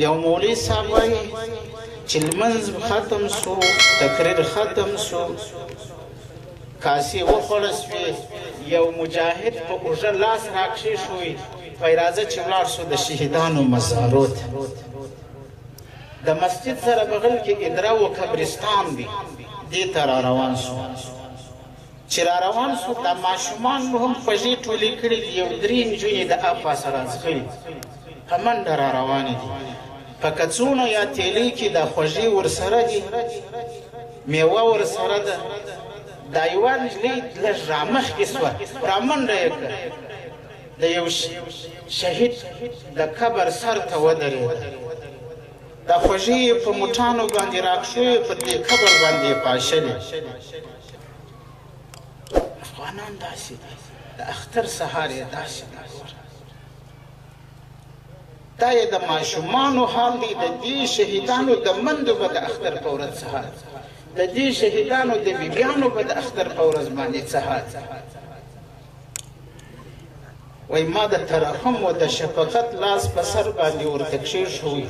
یو مولوي صاحب وایي چې لمونځ ختم سو تقریر ختم سو کاسې وخوړه سوې یو مجاهد په اوږه لاس راکښېښوی وایي راځه چې ولاړ سو د شهیدانو مزارو ته د مسجد سره بغل کې ادرا و قبرستان دی دې ته را روان سو چې را روان سو دا ماشومان مو هم خوږې ټولې کړي دي یو درې نجونې د اب پاسه راځغلي په منډه را روانې دي په کڅوڼو یا تیلې کې دا خوږې ورسره دي میوه ورسره ده دا یوه نجلۍ لږ رامخکې سوه رامنډه یې کړه د یو شهید د قبر سر ته ودرېده دا خوږې یې په موټانو باندې راکښوې په دې قبر باندې یې پاشلې افغانان داسې دي د اختر سهار یې داسې دي دا یې د ماشومانو حال دی د دې شهیدانو د مندو به د اختر په ورځ سهار د دې شهیدانو د بیبیانو به د اختر په ورځ باندې سهار وای ما د ترحم و د شفقت لاس په سر باندې ورته کښېښوی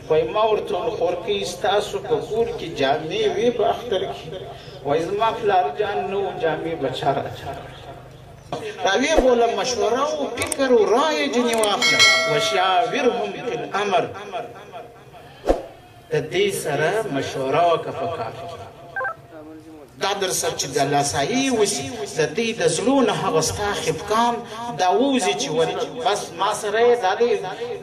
وای ما ورته وویل خورکۍ ستاسو په کور کې جامې وې په اختر کې وای زما پلار جان نه و جامې به چا راویې بوله مشوره و فکر و رایې جنې واخله وشاورهم فی الامر د دې سره مشوره وکړه په کار کې دا در سره چې د لاسایي وسي د دې د زړو نه هغه ستا خفقان دا ووځي چې بس ما سره یې دا دی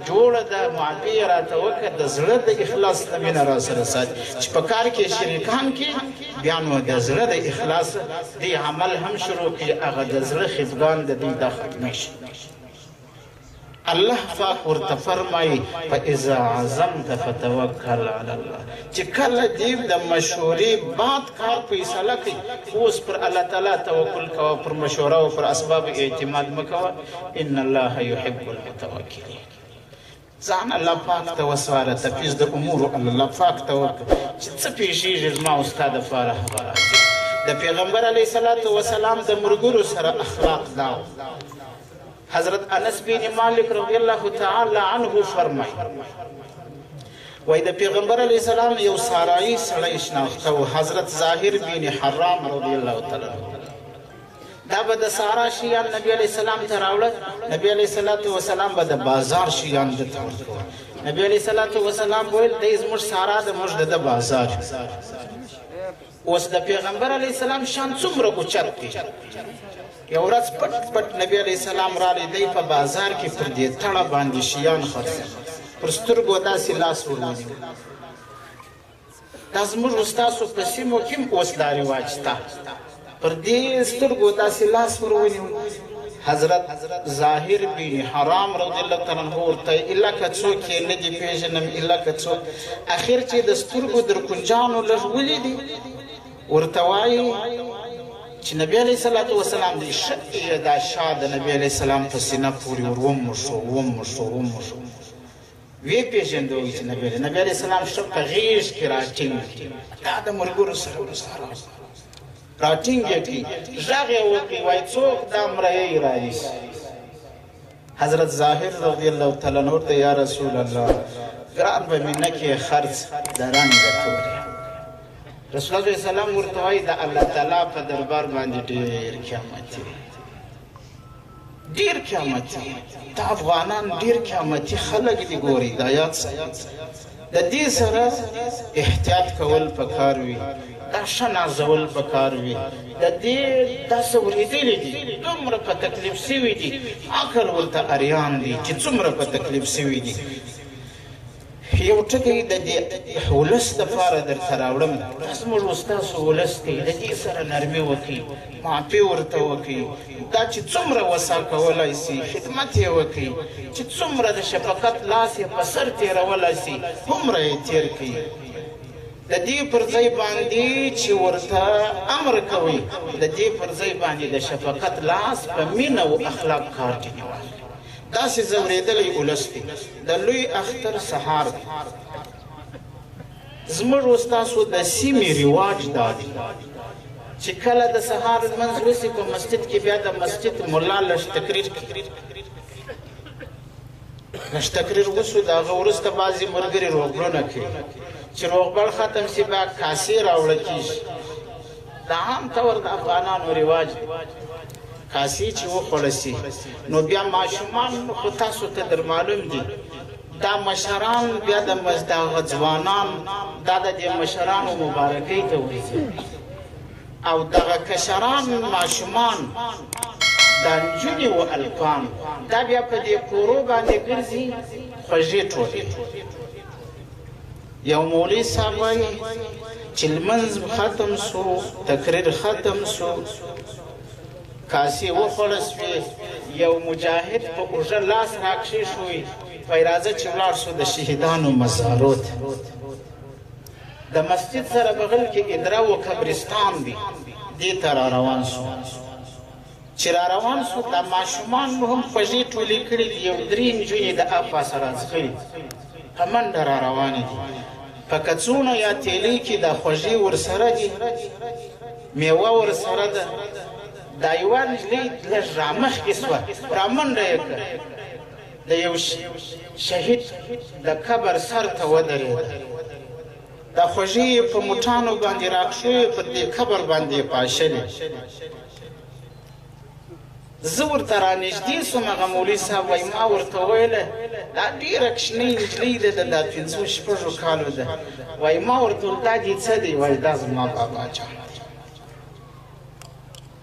جوړه ده معافي یې راته وکړه د زړه د اخلاص نه مینه را سره ساتي چې په کار کې شریکان کې بیا نو د زړه د اخلاص دې عمل هم شروع کړي هغه د زړه خفقان د دې دا ختمی شي الله پاک ورته فرمایي فاذا عزمت فتوکل علی الله چې کله دې د مشورې بعد کار فیصله کوي اوس پر الله تعالی توکل کوه پر مشوره او پر اسباب اعتماد مه کوه ان الله يحب المتوکلین ځان الله پاک ته وسپاره تفویض د امورو الله پاک ته وکړه چې څه پیښیږي زما او ستا دپاره هغه راځي د پیغمبر علیه الصلاة وسلام د ملګرو سره اخلاق دا حضرت انس بن مالک رضی الله تعالی عنه فرمای وای د پیغمبر علیه السلام یو سارایی سړی شناخته و حضرت ظاهر بن حرام رضی الله تعالی دا به د سارا شیان نبی علیه السلام ته راوړه نبی علیه الصلاة وسلام به د بازار شیان د ته ورکوه نبی علیه الصلاة وسلام ویل دی زموږ سارا د موږ د بازار اوس د پیغمبر علیه السلام شان څومره اوچت دی یو ورځ پټ پټ نبی علیه السلام رالی دی په بازار کې پر دې تړه باندې شیان خرڅ پر سترګو داسې لاس ورونیو دا زموږ ستاسو په سیمو کې هم اوس دا رواج شته پر دې سترګو داسې لاس ورونیو حضرت ظاهر بن حرام رضی الله تعالی عنہ ورته الا که څوک یې نه دي پېژنم الا که څوک اخر چې د سترګو در کنجانو لږ ولیدي ورته وایي چې نبی علیه الصلاة وسلام د دا شا د نبی علیه السلام په سینه پورې ور وموښو ویې پېژنده وایي چې نبی علیه السلام ښه په غېږ کې راټینګ کړي دا د ملګرو سره راټینګ یې کړي غږ یې وکړي وایي څوک دا مریی رانیسي حضرت ظاهر رضی الله تعالی عنه ورته یا رسول الله ګران به مې نه کې خرڅ د رنګه تورې رسول الله صلی الله علیه وسلم ورته وایي د الله تعالی په دربار باندې ډېر قیامتي ډېر قیامتي دا افغانان ډېر قیامتي خلک دي ګوري دا یاد د دې سره احتیاط کول پکار وي دا ښه نازول پکار وي د دې داسې اورېدلي دي دومره په تکلیف سوي دي عقل ورته اریان دي چې څومره په تکلیف سوي دي یو ټکی د دې ولس دپاره درته راوړم دا زموږ ستاسو ولس دی د دې سره نرمي وکړي معافي ورته وکړي دا چې څومره وسع کولی سي خدمت یې وکړي چې څومره د شفقت لاس یې په سر تېرولی سي هومره یې تېر کړي د دې پر ځای باندې چې ورته امر کوي د دې پر ځای باندې د شفقت لاس په مینه او اخلاق کار ټینې واخلي داسې ځورېدلی ولس دی د لوی اختر سهار دی زموږ ستاسو د سیمې رواج دا دی چې کله د سهار لمونځ وسي په مسجد کې بیا د مسجد ملا لږ تقریر کوي لږ تقریر وسو د هغه وروسته بعضې ملګري روغبړونه کوي چې روغبړ ختم سي بیا کاسې راوړه کېږي دا عام طور د افغانانو رواج دی کاسې چې وخوړه سي نو بیا ماشومان خو تاسو ته در معلوم دي دا مشران بیا د دغه ځوانان دا د دې مشرانو مبارکۍ ته ورځي او دغه کشران ماشومان دا نجونې و الکان دا بیا په دې کورو باندې ګرځي خوږې ټولې یو مولوي صاحب وایي چې لمونځ ختم سو تقریر ختم سو کاسې وخوړه سوې یو مجاهد په اوږه لاس راکښېښوی وایي راځه چې ولاړ سو د شهیدانو مزارو ته د مسجد سره بغل کې ادرا و قبرستان دی دې ته را روان سو چې را روان سو دا ماشومان مو هم خوږې ټولې کړي دي یو درې نجونې د آب پاسه راځغلي په منډه را روانې دي په کڅوڼه یا تیلۍ کې دا خوږې ورسره دي میوه ورسره ده دا یوه نجلۍ لږ رامخکې سوه رامنډه یې کړه د یو شهید د قبر سر ته ودرېده دا خوږې په موټانو باندې راکښوې پر دې قبر باندې یې پاشلې زه ورته رانږدې سوم هغه مولوي صاحب وایي ما ورته وویله دا ډېره کوچنۍ نجلۍ ده د دا 500 شپږو کالو ده وایي ما ورته ویل دا دې څه دی وایي دا زما بابا جان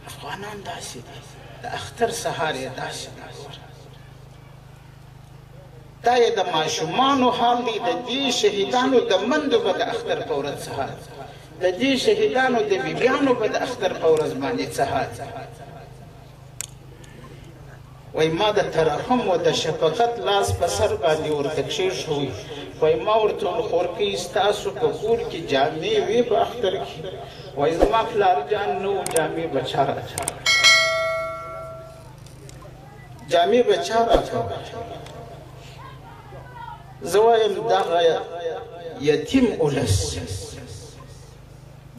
افغانان داسې دي د اختر سهار یې داسې ده دا یې د ماشومانو حال دی د دې شهیدانو د مندو به د اختر په ورځ سهار د دې شهیدانو د بیبیانو به د اختر په ورځ باندې سهار وای ما د ترحم و د شفقت لاس په سر باندې ورته کښېښوی وای ما ورته ویل خورکۍ ستاسو په کور کې جامې وې په اختر کې وای زما پلار جان نه و جامې به چا راکوه جامې به چا راکوه زه وایم دغه یتیم اولس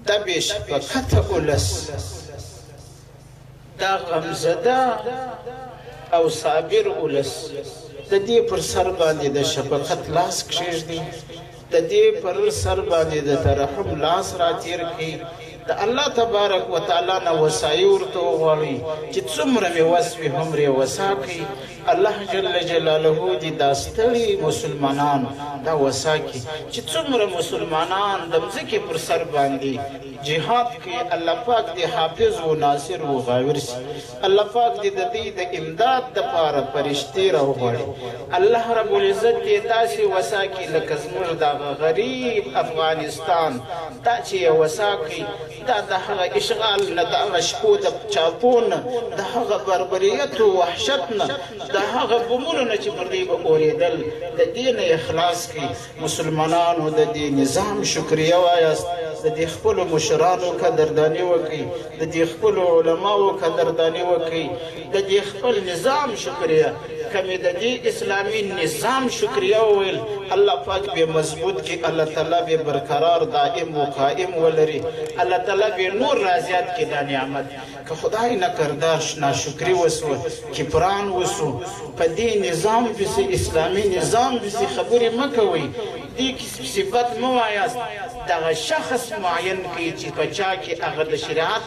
دا بې شفقته اولس دا غمزده او صابر اولس د دې پر سر باندې د شفقت لاس کښېږدي د دې پر سر باندې د ترحم لاس راتېر کړي د الله تبارک وتعالی نه وسایي ورته وغواړئ چې څومره مې وس وي هومرې وسا کړي الله جل جلاله دې دا ستړي مسلمانان دا وسا کړي چې څومره مسلمانان د مځکې پر سر باندې جهاد کوي الله پاک دې حافظ و ناصر و غاور سي الله پاک دې د دې د امداد دپاره فرشتې راوغواړي الله رب العزت دې داسې وسا کړي لکه زموږ دغه غریب افغانستان دا چې یې وسا کړي دا د هغه اشغال نه د هغه شپو د چاپو نه د هغه بربریت و وحشت نه د هغه بمونو نه چې پر دوی به اورېدل د دې نه یې خلاص کړي مسلمانانو د دې نظام شکریه وایاست د دې خپلو مشرانو قدرداني وکړئ د دې خپلو علماو قدرداني وکړئ د دې خپل نظام شکریه که مې د دې اسلامي نظام شکریه وویل الله پاک به مضبوط کړي الله تعالی به برقرار دائم و قائم ولري الله تعالی به نور رازیات کړي دا نعمت که خدای نه کردار ناشکري وسوه کفران وسو په دې نظام پسې اسلامي نظام پسې خبرې مه کوئ دې صفت مه وایاست دغه شخص معین کوي چې په چا کې هغه د شریعت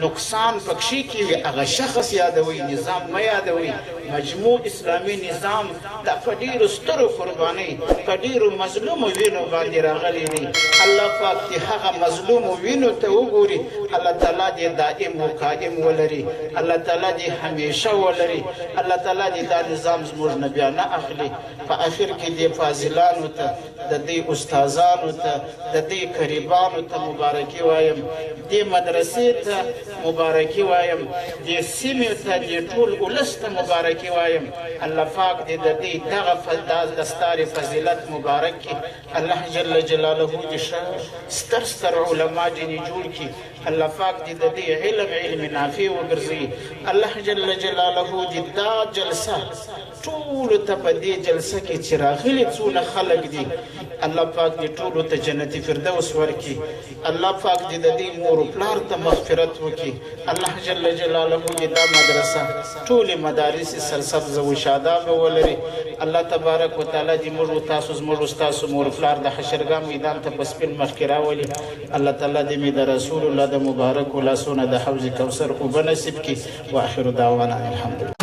نقصان پکښې کې وي هغه شخص یادوي نظام مه یادوي مجموع اسلامي نظام دا په ډېرو سترو قربانۍ په ډېرو مظلومو وینو باندې راغلی دی الله پاک دې هغه مظلومو وینو ته وګوري الله تعالی دې دائم و قائم ولري الله تعالی دې همیشه ولري الله تعالی دې دا نظام زموږ نه بیا نه اخلي په اخر کې دې فاضلانو ته د دې استادانو ته د دې قریبانو ته مبارکي وایم دې مدرسې ته مبارکي وایم دې سیمې ته دې ټول ولس ته مبارکي وایم الله پاک دې د دې دغه دستار فضیلت مبارک کړي الله جل جلاله دې ستر ستر علما دې جوړ کړي الله پاک دې د دې علم نافع وګرځي. الله جل جلاله دې دا جلسه ټولو ته په دې جلسه کې چې راغلي څونه خلک دي الله پاک دې ټولو ته جنتي فردوس ورکړي. الله پاک دې د دې مور او پلار ته مغفرت وکړي. الله جل جلاله دې دا مدرسه ټولې مدارس سرسبز او شاداب ولري. الله تبارک وتعالى دې موږ تاسو زموږ تاسو مور او پلار د حشرګاه میدان ته په سپین مخ کې راولي. الله تعالی دې مې د رسول الله د مبارک لاسونه د حوض کوثر او بنصیب کې. واخر دعوانا الحمدلله.